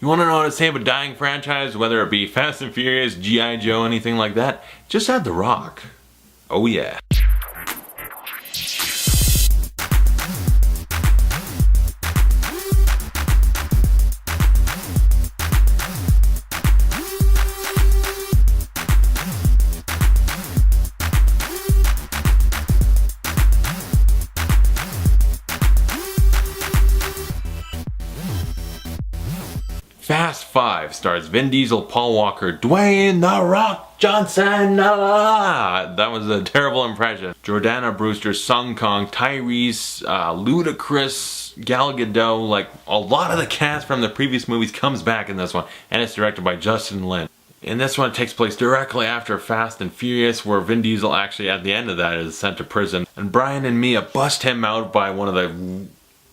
You want to know how to save a dying franchise, whether it be Fast and Furious, G.I. Joe, anything like that? Just add The Rock. Oh yeah. Fast 5 stars Vin Diesel, Paul Walker, Dwayne "The Rock" Johnson. That was a terrible impression. Jordana, Brewster, Kang, Tyrese, Ludacris, Gadot, like a lot of the cast from the previous movies comes back in this one, and it's directed by Justin Lin. In this one, it takes place directly after Fast and Furious, where Vin Diesel actually at the end of that is sent to prison, and Brian and Mia bust him out by one of the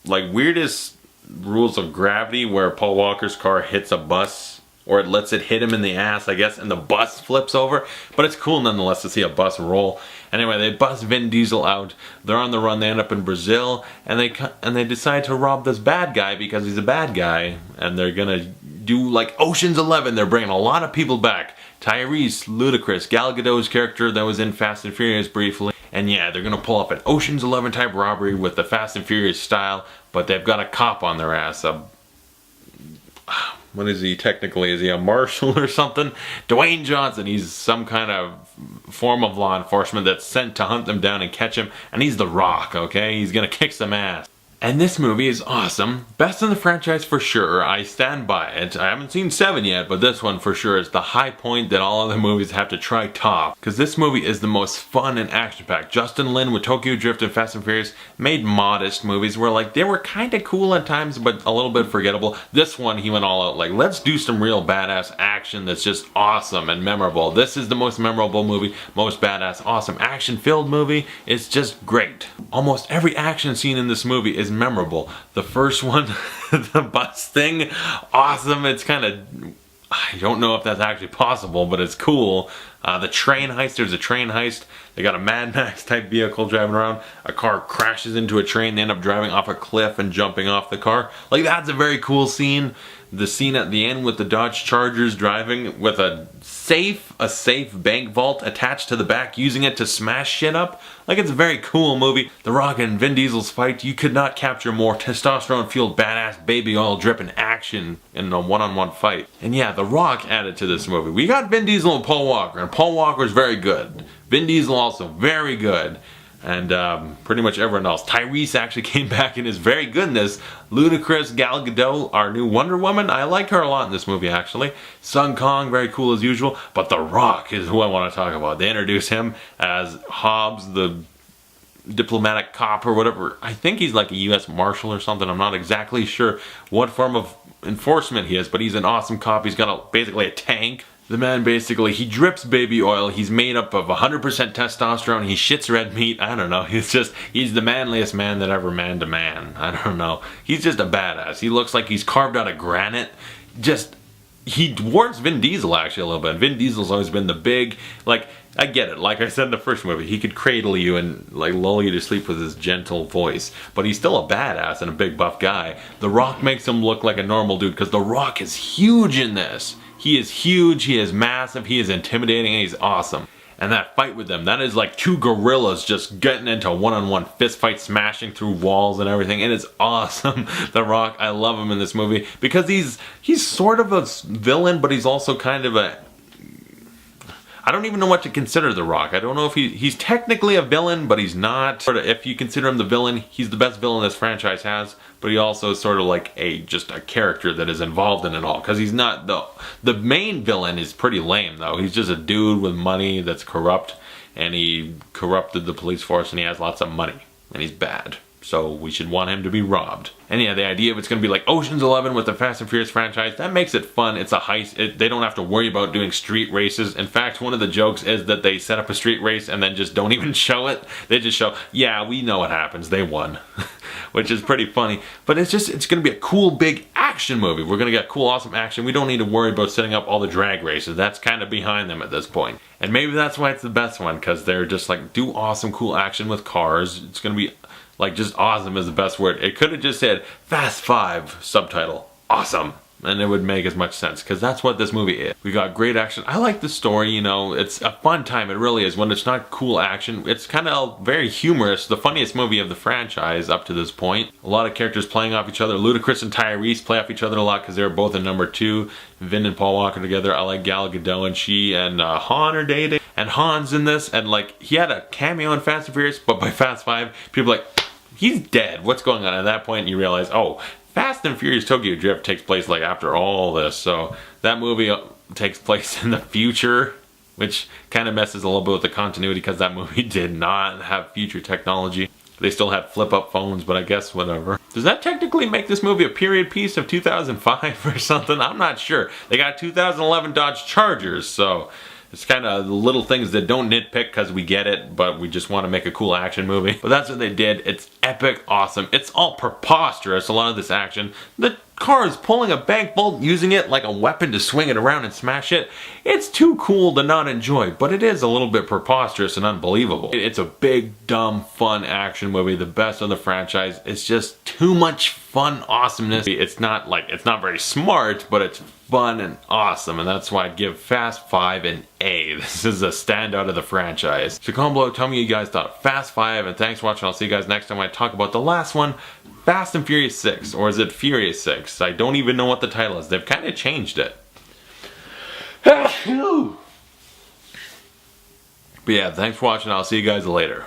weirdest rules of gravity, where Paul Walker's car hits a bus, or it lets it hit him in the ass, I guess, and the bus flips over. But it's cool nonetheless to see a bus roll. Anyway, they bust Vin Diesel out. They're on the run. They end up in Brazil, and they decide to rob this bad guy because he's a bad guy, and they're gonna do like Ocean's 11. They're bringing a lot of people back. Tyrese, Ludacris, Gal Gadot's character that was in Fast and Furious briefly. And yeah, they're gonna pull up an Ocean's 11 type robbery with the Fast and Furious style, but they've got a cop on their ass. What is he technically? Is he a marshal or something? Dwayne Johnson. He's some kind of form of law enforcement that's sent to hunt them down and catch him. And he's The Rock, okay? He's gonna kick some ass. And this movie is awesome. Best in the franchise for sure. I stand by it. I haven't seen 7 yet, but this one for sure is the high point that all other movies have to try top. Because this movie is the most fun and action-packed. Justin Lin with Tokyo Drift and Fast and Furious made modest movies where like they were kind of cool at times, but a little bit forgettable. This one, he went all out. Like, let's do some real badass action that's just awesome and memorable. This is the most memorable movie, most badass, awesome action-filled movie. It's just great. Almost every action scene in this movie is memorable. The first one, the bus thing, awesome. It's kind of, I don't know if that's actually possible, but it's cool. The train heist, there's a train heist. They got a Mad Max type vehicle driving around. A car crashes into a train. They end up driving off a cliff and jumping off the car. Like, that's a very cool scene. The scene at the end with the Dodge Chargers driving with a safe bank vault attached to the back, using it to smash shit up. Like, it's a very cool movie. The Rock and Vin Diesel's fight, you could not capture more testosterone-fueled badass baby oil dripping action in a one-on-one fight. And yeah, The Rock added to this movie. We got Vin Diesel and Paul Walker, and Paul Walker's very good. Vin Diesel also very good. And pretty much everyone else. Tyrese actually came back and is very good in this. Ludacris, Gal Gadot, our new Wonder Woman. I like her a lot in this movie, actually. Kang, very cool as usual. But The Rock is who I want to talk about. They introduce him as Hobbs, the diplomatic cop or whatever. I think he's like a U.S. Marshal or something. I'm not exactly sure what form of enforcement he is, but he's an awesome cop. He's got basically a tank. The man basically, he drips baby oil. He's made up of 100% testosterone. He shits red meat. I don't know. He's the manliest man that ever manned a man. I don't know. He's just a badass. He looks like he's carved out of granite. He dwarfs Vin Diesel actually a little bit. Vin Diesel's always been the big, like, I get it. Like I said in the first movie, he could cradle you and like lull you to sleep with his gentle voice. But he's still a badass and a big buff guy. The Rock makes him look like a normal dude because The Rock is huge in this. He is huge, he is massive, he is intimidating, and he's awesome. And that fight with them, that is like two gorillas just getting into a one-on-one fist fight, smashing through walls and everything. It is awesome. The Rock, I love him in this movie because he's sort of a villain, but he's also kind of a... I don't even know what to consider The Rock. I don't know if he's technically a villain, but he's not. If you consider him the villain, he's the best villain this franchise has, but he also is sort of like just a character that is involved in it all, because he's not the main villain is pretty lame though. He's just a dude with money that's corrupt, and he corrupted the police force, and he has lots of money, and he's bad. So we should want him to be robbed. And yeah, the idea of it's going to be like Ocean's 11 with the Fast and Furious franchise, that makes it fun. It's a heist. They don't have to worry about doing street races. In fact, one of the jokes is that they set up a street race and then just don't even show it. They just show, yeah, we know what happens. They won. Which is pretty funny. But it's going to be a cool, big action movie. We're going to get cool, awesome action. We don't need to worry about setting up all the drag races. That's kind of behind them at this point. And maybe that's why it's the best one, because they're just like, do awesome, cool action with cars. It's going to be... like, just awesome is the best word. It could have just said Fast 5 subtitle. Awesome. and it would make as much sense, because that's what this movie is. We got great action. I like the story, you know, it's a fun time, it really is. When it's not cool action, it's kind of very humorous. The funniest movie of the franchise up to this point. A lot of characters playing off each other. Ludacris and Tyrese play off each other a lot because they were both in #2. Vin and Paul Walker together. I like Gal Gadot, and she and Han are dating. And Han's in this, and like, he had a cameo in Fast and Furious, but by Fast 5, people are like, he's dead. What's going on? At that point, you realize, oh, Fast and Furious Tokyo Drift takes place like after all this. So that movie takes place in the future, which kind of messes a little bit with the continuity because that movie did not have future technology. They still had flip-up phones, but I guess whatever. Does that technically make this movie a period piece of 2005 or something? I'm not sure. They got 2011 Dodge Chargers, so it's kind of little things that don't nitpick because we get it, but we just want to make a cool action movie. But that's what they did. It's epic, awesome. It's all preposterous, a lot of this action. The car is pulling a bank vault, using it like a weapon to swing it around and smash it. It's too cool to not enjoy, but it is a little bit preposterous and unbelievable. It's a big, dumb, fun action movie, the best of the franchise. It's just too much fun awesomeness. It's not very smart, but it's fun and awesome, and that's why I give Fast 5 an A. This is a standout of the franchise. So comment below, tell me what you guys thought of Fast 5, and thanks for watching. I'll see you guys next time when I talk about the last one, Fast and Furious 6, or is it Furious 6? I don't even know what the title is. They've kind of changed it. But yeah, thanks for watching. I'll see you guys later.